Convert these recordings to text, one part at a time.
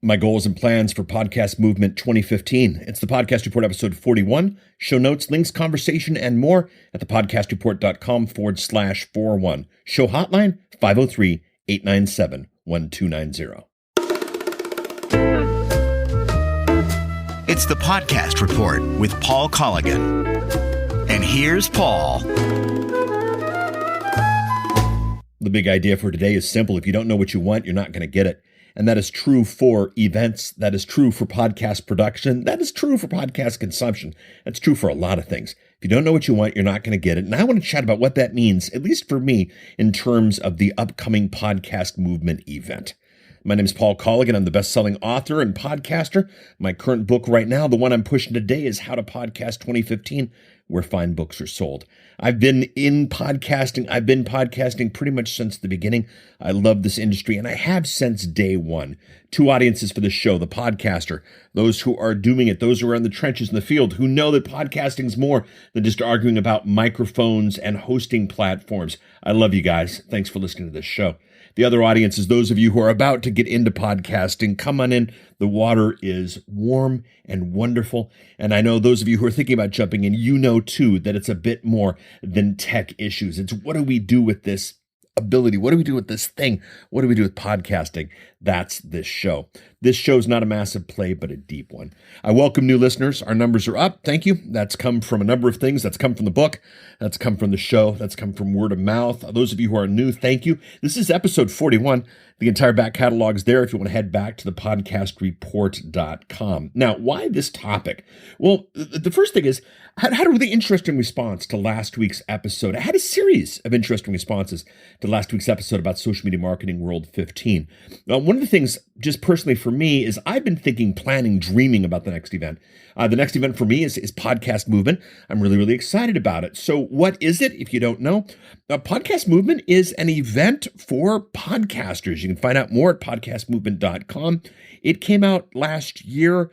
My goals and plans for Podcast Movement 2015. It's the Podcast Report, episode 41. Show notes, links, conversation, and more at thepodcastreport.com/41. Show hotline 503-897-1290. It's the Podcast Report with Paul Colligan. And here's Paul. The big idea for today is simple. If you don't know what you want, you're not going to get it. And that is true for events. That is true for podcast production. That is true for podcast consumption. That's true for a lot of things. If you don't know what you want, you're not going to get it. And I want to chat about what that means, at least for me, in terms of the upcoming Podcast Movement event. My name is Paul Colligan. I'm the best-selling author and podcaster. My current book right now, the one I'm pushing today, is How to Podcast 2015, where fine books are sold. I've been podcasting pretty much since the beginning. I love this industry, and I have since day one. Two audiences for this show: the podcaster, those who are doing it, those who are in the trenches in the field, who know that podcasting is more than just arguing about microphones and hosting platforms. I love you guys. Thanks for listening to this show. The other audience is those of you who are about to get into podcasting. Come on in. The water is warm and wonderful. And I know those of you who are thinking about jumping in, you know too that it's a bit more than tech issues. It's what do we do with this ability? What do we do with this thing? What do we do with podcasting? That's this show. This show's not a massive play, but a deep one. I welcome new listeners. Our numbers are up. Thank you. That's come from a number of things. That's come from the book. That's come from the show. That's come from word of mouth. Those of you who are new, thank you. This is episode 41. The entire back catalog is there if you want to head back to thepodcastreport.com. Now, why this topic? Well, the first thing is, I had a really interesting response to last week's episode. I had a series of interesting responses to last week's episode about Social Media Marketing World 15. One of the things, just personally for me, is I've been thinking, planning, dreaming about the next event. The next event for me is Podcast Movement. I'm really, really excited about it. So what is it, if you don't know? Podcast Movement is an event for podcasters. You can find out more at podcastmovement.com. It came out last year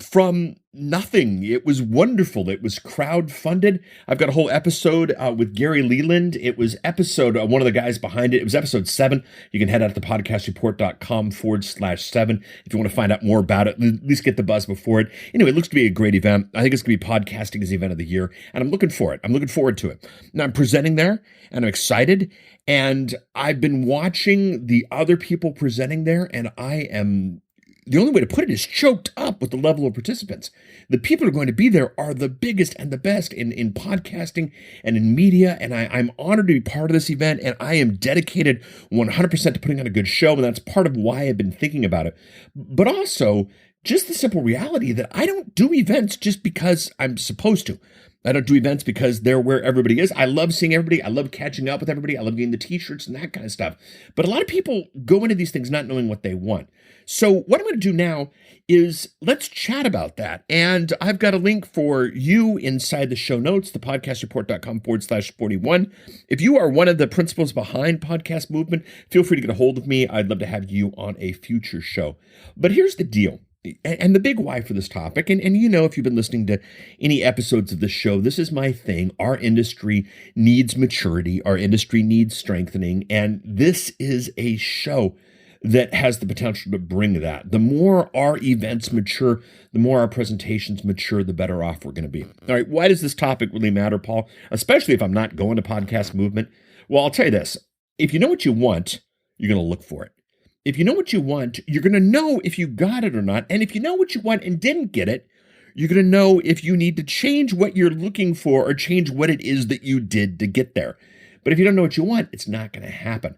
from nothing. It was wonderful. It was crowdfunded. I've got a whole episode with Gary Leland. It was one of the guys behind it. It was episode 7. You can head out to thepodcastreport.com/7 if you want to find out more about it. At least get the buzz before it. Anyway, it looks to be a great event. I think it's going to be podcasting as the event of the year, and I'm looking for it. I'm looking forward to it. Now, I'm presenting there, and I'm excited, and I've been watching the other people presenting there, and the only way to put it is choked up with the level of participants. The people who are going to be there are the biggest and the best in podcasting and in media, and I'm honored to be part of this event, and I am dedicated 100% to putting on a good show, and that's part of why I've been thinking about it. But also, just the simple reality that I don't do events just because I'm supposed to. I don't do events because they're where everybody is. I love seeing everybody. I love catching up with everybody. I love getting the t-shirts and that kind of stuff. But a lot of people go into these things not knowing what they want. So what I'm going to do now is let's chat about that. And I've got a link for you inside the show notes, thepodcastreport.com/41. If you are one of the principals behind Podcast Movement, feel free to get a hold of me. I'd love to have you on a future show. But here's the deal. And the big why for this topic, and you know, if you've been listening to any episodes of this show, this is my thing. Our industry needs maturity. Our industry needs strengthening. And this is a show that has the potential to bring that. The more our events mature, the more our presentations mature, the better off we're going to be. All right, why does this topic really matter, Paul? Especially if I'm not going to Podcast Movement? Well, I'll tell you this. If you know what you want, you're going to look for it. If you know what you want, you're going to know if you got it or not. And if you know what you want and didn't get it, you're going to know if you need to change what you're looking for or change what it is that you did to get there. But if you don't know what you want, it's not going to happen.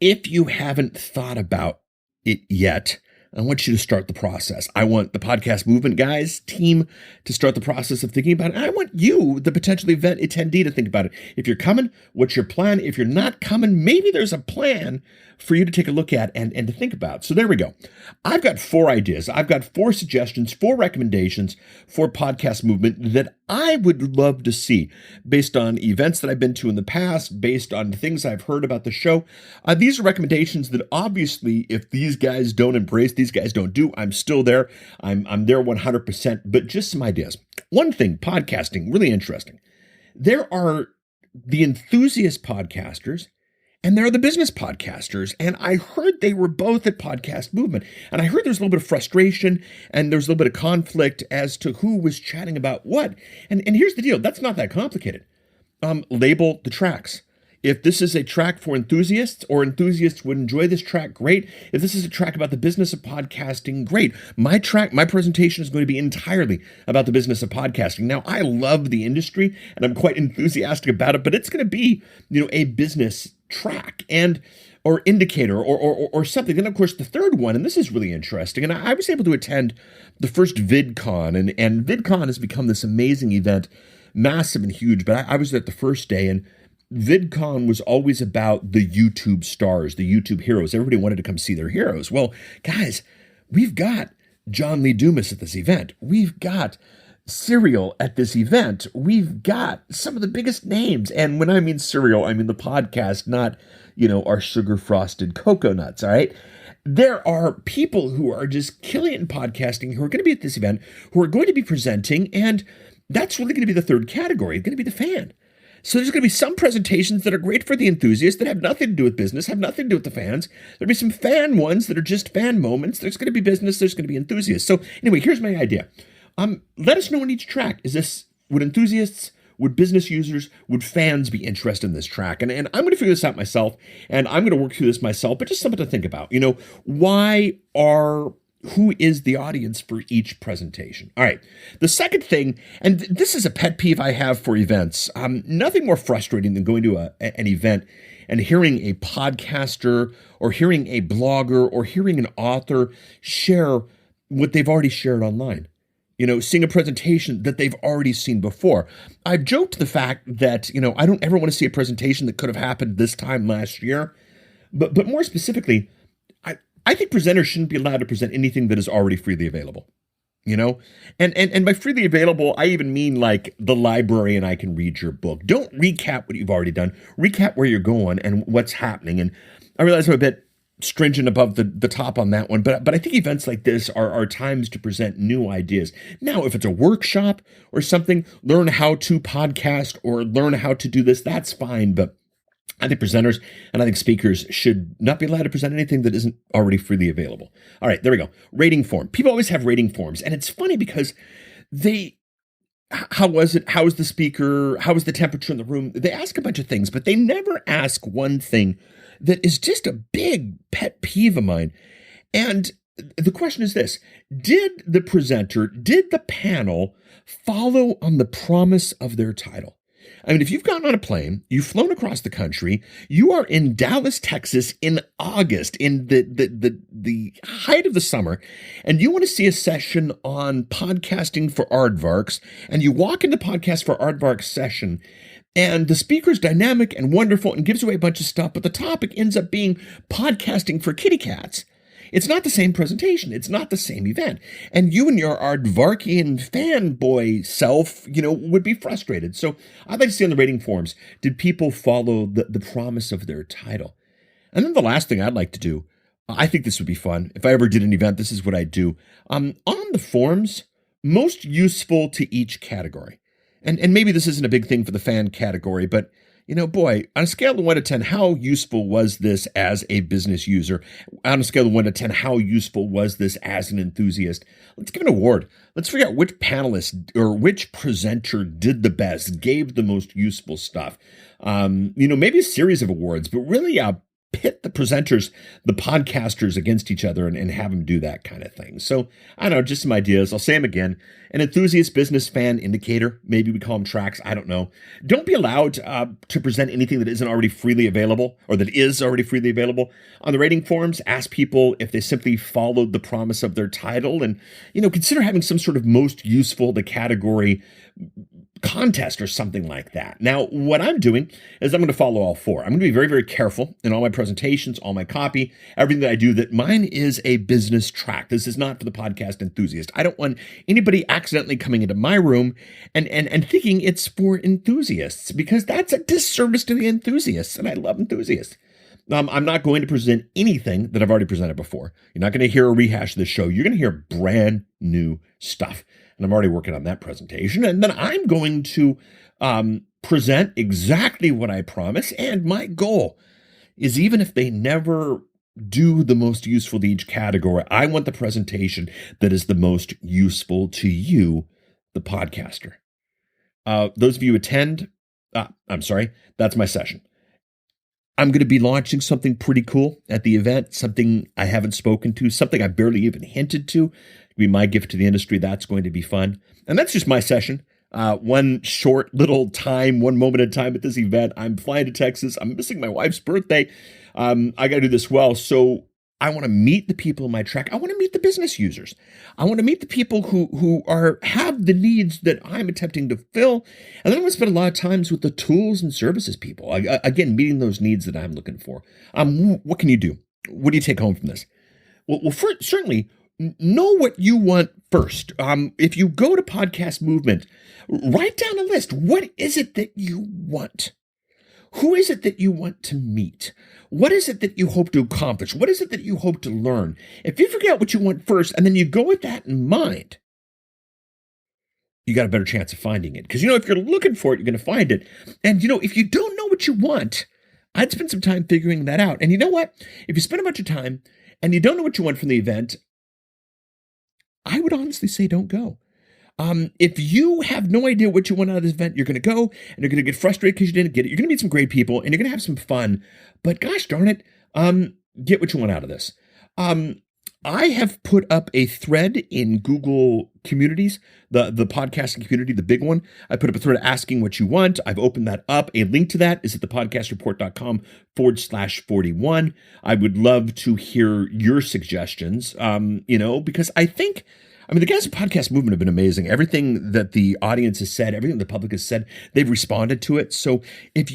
If you haven't thought about it yet, I want you to start the process. I want the Podcast Movement guys team to start the process of thinking about it. And I want you, the potential event attendee, to think about it. If you're coming, what's your plan? If you're not coming, maybe there's a plan for you to take a look at and to think about. So there we go. I've got 4 ideas. I've got 4 suggestions, 4 recommendations for Podcast Movement that I would love to see based on events that I've been to in the past, based on things I've heard about the show. These are recommendations that obviously, if these guys don't embrace, these guys don't do, I'm still there. I'm there 100%, but just some ideas. One thing, podcasting, really interesting. There are the enthusiast podcasters, and there are the business podcasters. And I heard they were both at Podcast Movement. And I heard there's a little bit of frustration and there's a little bit of conflict as to who was chatting about what. And here's the deal. That's not that complicated. Label the tracks. If this is a track for enthusiasts, or enthusiasts would enjoy this track, great. If this is a track about the business of podcasting, great. My presentation is going to be entirely about the business of podcasting. Now, I love the industry and I'm quite enthusiastic about it, but it's going to be, a business track or indicator or something. Then, of course, the third one, and this is really interesting, and I was able to attend the first VidCon, and VidCon has become this amazing event, massive and huge, but I was there the first day, and VidCon was always about the YouTube stars, the YouTube heroes. Everybody wanted to come see their heroes. Well, guys, we've got John Lee Dumas at this event. We've got Serial at this event. We've got some of the biggest names. And when I mean Serial, I mean the podcast, not, our sugar-frosted cocoa nuts, all right? There are people who are just killing it in podcasting who are going to be at this event, who are going to be presenting, and that's really going to be the third category. It's going to be the fan. So there's going to be some presentations that are great for the enthusiasts that have nothing to do with business, have nothing to do with the fans. There'll be some fan ones that are just fan moments. There's going to be business. There's going to be enthusiasts. So anyway, here's my idea. Let us know on each track. Would enthusiasts, would business users, would fans be interested in this track? And I'm going to figure this out myself, and I'm going to work through this myself, but just something to think about. Who is the audience for each presentation? All right. The second thing, and this is a pet peeve I have for events, nothing more frustrating than going to an event and hearing a podcaster or hearing a blogger or hearing an author share what they've already shared online. Seeing a presentation that they've already seen before. I've joked the fact that, I don't ever want to see a presentation that could have happened this time last year. But more specifically, I think presenters shouldn't be allowed to present anything that is already freely available, And by freely available, I even mean like the library and I can read your book. Don't recap what you've already done. Recap where you're going and what's happening. And I realize I'm a bit stringent above the top on that one, but I think events like this are times to present new ideas. Now, if it's a workshop or something, learn how to podcast or learn how to do this, that's fine. But I think presenters and I think speakers should not be allowed to present anything that isn't already freely available. All right, there we go. Rating form. People always have rating forms, and it's funny because how was it? How was the speaker? How was the temperature in the room? They ask a bunch of things, but they never ask one thing that is just a big pet peeve of mine. And the question is this: did the panel follow on the promise of their title? I mean, if you've gotten on a plane, you've flown across the country, you are in Dallas, Texas in August, in the height of the summer, and you want to see a session on podcasting for aardvarks, and you walk into Podcast for Aardvarks session, and the speaker's dynamic and wonderful and gives away a bunch of stuff, but the topic ends up being podcasting for kitty cats. It's not the same presentation. It's not the same event. And you and your Aardvarkian fanboy self, would be frustrated. So I'd like to see on the rating forms, did people follow the promise of their title? And then the last thing I'd like to do, I think this would be fun. If I ever did an event, this is what I'd do. On the forms, most useful to each category. And maybe this isn't a big thing for the fan category, but boy, on a scale of 1 to 10, how useful was this as a business user? On a scale of 1 to 10, how useful was this as an enthusiast? Let's give an award. Let's figure out which panelist or which presenter did the best, gave the most useful stuff. Maybe a series of awards, but really pit the presenters, the podcasters against each other and have them do that kind of thing. So I don't know, just some ideas. I'll say them again. An enthusiast business fan indicator. Maybe we call them tracks. I don't know. Don't be allowed to present anything that isn't already freely available or that is already freely available. On the rating forms, ask people if they simply followed the promise of their title and, consider having some sort of most useful to category contest or something like that. Now, what I'm doing is I'm going to follow all four. I'm going to be very, very careful in all my presentations, all my copy, everything that I do, that mine is a business track. This is not for the podcast enthusiast. I don't want anybody accidentally coming into my room and thinking it's for enthusiasts, because that's a disservice to the enthusiasts, and I love enthusiasts. I'm not going to present anything that I've already presented before. You're not going to hear a rehash of the show. You're going to hear brand new stuff. And I'm already working on that presentation. And then I'm going to present exactly what I promise. And my goal is even if they never do the most useful to each category, I want the presentation that is the most useful to you, the podcaster. Those of you who attend, that's my session. I'm going to be launching something pretty cool at the event, something I haven't spoken to, something I barely even hinted to. It'll be my gift to the industry. That's going to be fun. And that's just my session. One short little time, one moment in time at this event. I'm flying to Texas. I'm missing my wife's birthday. I got to do this well. So I want to meet the people in my track. I want to meet the business users. I want to meet the people who have the needs that I'm attempting to fill. And then I want to spend a lot of times with the tools and services people. Again, meeting those needs that I'm looking for. What can you do? What do you take home from this? Well, certainly know what you want first. If you go to Podcast Movement, write down a list. What is it that you want? Who is it that you want to meet? What is it that you hope to accomplish? What is it that you hope to learn? If you figure out what you want first and then you go with that in mind, you got a better chance of finding it. Because, if you're looking for it, you're going to find it. And, if you don't know what you want, I'd spend some time figuring that out. And you know what? If you spend a bunch of time and you don't know what you want from the event, I would honestly say don't go. If you have no idea what you want out of this event, you're going to go and you're going to get frustrated because you didn't get it. You're going to meet some great people and you're going to have some fun. But gosh darn it, get what you want out of this. I have put up a thread in Google Communities, the podcasting community, the big one. I put up a thread asking what you want. I've opened that up. A link to that is at thepodcastreport.com/41. I would love to hear your suggestions, because I think, the guys at Podcast Movement have been amazing. Everything that the audience has said, everything the public has said, they've responded to it. So if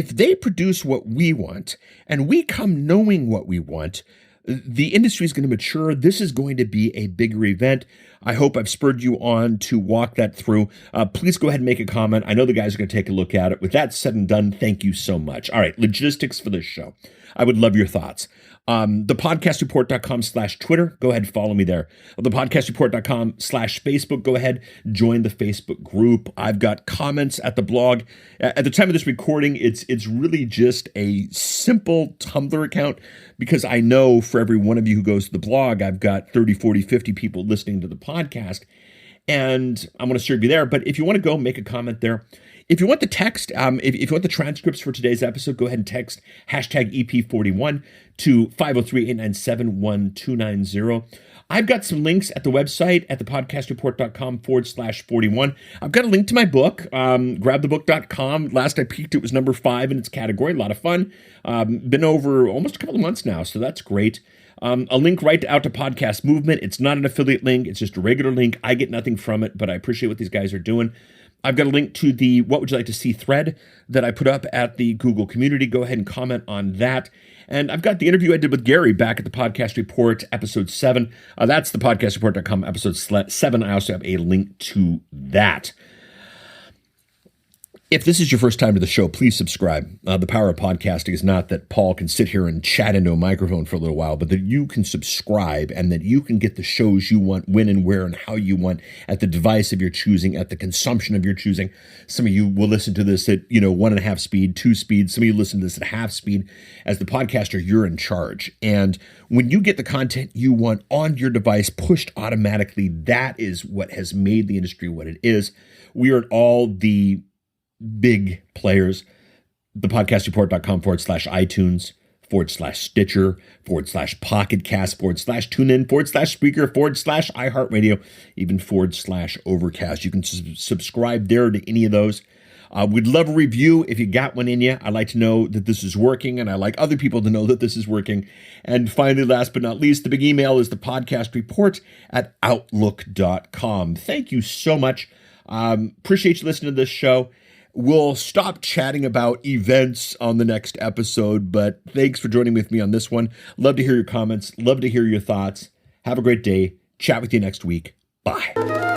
they produce what we want and we come knowing what we want, the industry is going to mature. This is going to be a bigger event. I hope I've spurred you on to walk that through. Please go ahead and make a comment. I know the guys are going to take a look at it. With that said and done, thank you so much. All right, logistics for this show. I would love your thoughts. Thepodcastreport.com/Twitter. Go ahead and follow me there. Thepodcastreport.com/Facebook. Go ahead, join the Facebook group. I've got comments at the blog. At the time of this recording, it's really just a simple Tumblr account because I know for every one of you who goes to the blog, I've got 30, 40, 50 people listening to the podcast. And I'm going to serve you there. But if you want to go, make a comment there. If you want the text, if you want the transcripts for today's episode, go ahead and text #EP41 to 503-897-1290. I've got some links at the website at thepodcastreport.com/41. I've got a link to my book, grabthebook.com. Last I peeked, it was number 5 in its category. A lot of fun. Been over almost a couple of months now, so that's great. A link right out to Podcast Movement. It's not an affiliate link. It's just a regular link. I get nothing from it, but I appreciate what these guys are doing. I've got a link to the What Would You Like to See thread that I put up at the Google community. Go ahead and comment on that. And I've got the interview I did with Gary back at the Podcast Report, episode 7. That's the podcastreport.com, episode 7. I also have a link to that. If this is your first time to the show, please subscribe. The power of podcasting is not that Paul can sit here and chat into a microphone for a little while, but that you can subscribe and that you can get the shows you want, when and where and how you want, at the device of your choosing, at the consumption of your choosing. Some of you will listen to this at 1.5 speed, 2 speed. Some of you listen to this at half speed. As the podcaster, you're in charge. And when you get the content you want on your device pushed automatically, that is what has made the industry what it is. We are at all the big players, thepodcastreport.com/iTunes, /Stitcher, /Pocket Cast, /TuneIn, /Spreaker, /iHeartRadio, even /Overcast. You can subscribe there to any of those. We'd love a review if you got one in you. I like to know that this is working, and I like other people to know that this is working. And finally, last but not least, the big email is thepodcastreport@outlook.com. Thank you so much. Appreciate you listening to this show. We'll stop chatting about events on the next episode, but thanks for joining with me on this one. Love to hear your comments. Love to hear your thoughts. Have a great day. Chat with you next week. Bye.